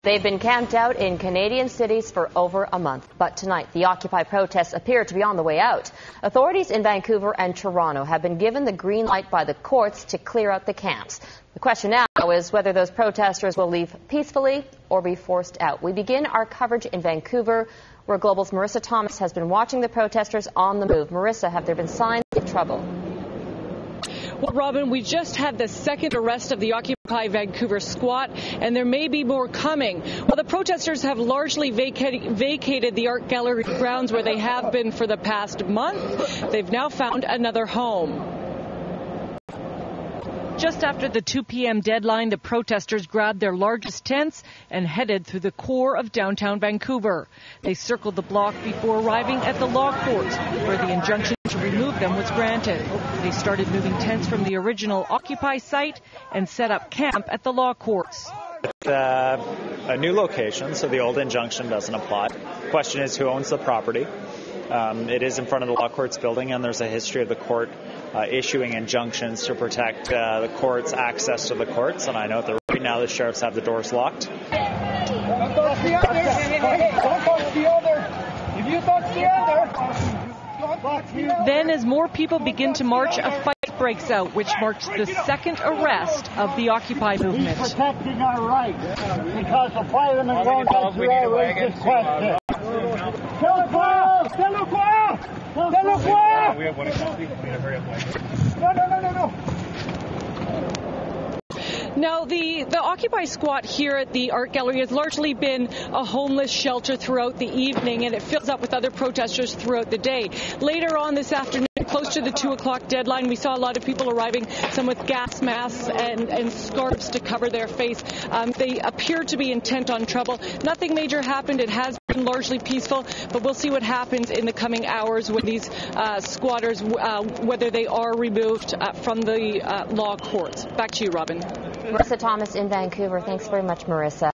They've been camped out in Canadian cities for over a month. But tonight, the Occupy protests appear to be on the way out. Authorities in Vancouver and Toronto have been given the green light by the courts to clear out the camps. The question now is whether those protesters will leave peacefully or be forced out. We begin our coverage in Vancouver, where Global's Marissa Thomas has been watching the protesters on the move. Marissa, have there been signs of trouble? Well, Robin, we just had the second arrest of the Occupy Vancouver squat, and there may be more coming. Well, the protesters have largely vacated the art gallery grounds where they have been for the past month. They've now found another home. Just after the 2 p.m. deadline, the protesters grabbed their largest tents and headed through the core of downtown Vancouver. They circled the block before arriving at the law courts, where the injunction to remove them was granted. They started moving tents from the original Occupy site and set up camp at the law courts. A new location, so the old injunction doesn't apply. The question is who owns the property. It is in front of the law courts building, and there's a history of the court issuing injunctions to protect the court's access to the courts. And I know that right now the sheriffs have the doors locked. Don't touch the other. Don't touch the other. If you touch the other. Then, as more people begin to march, a fight breaks out, which marks the second arrest of the Occupy movement. He's protecting our rights because the firemen don't have to raise this question. We have one copy. We need to hurry up. No. Now, the Occupy squat here at the art gallery has largely been a homeless shelter throughout the evening, and it fills up with other protesters throughout the day. Later on this afternoon, close to the 2 o'clock deadline, we saw a lot of people arriving, some with gas masks and scarves to cover their face. They appear to be intent on trouble. Nothing major happened. It has been largely peaceful, but we'll see what happens in the coming hours when these squatters, whether they are removed from the law courts. Back to you, Robin. Marissa Thomas in Vancouver. Thanks very much, Marissa.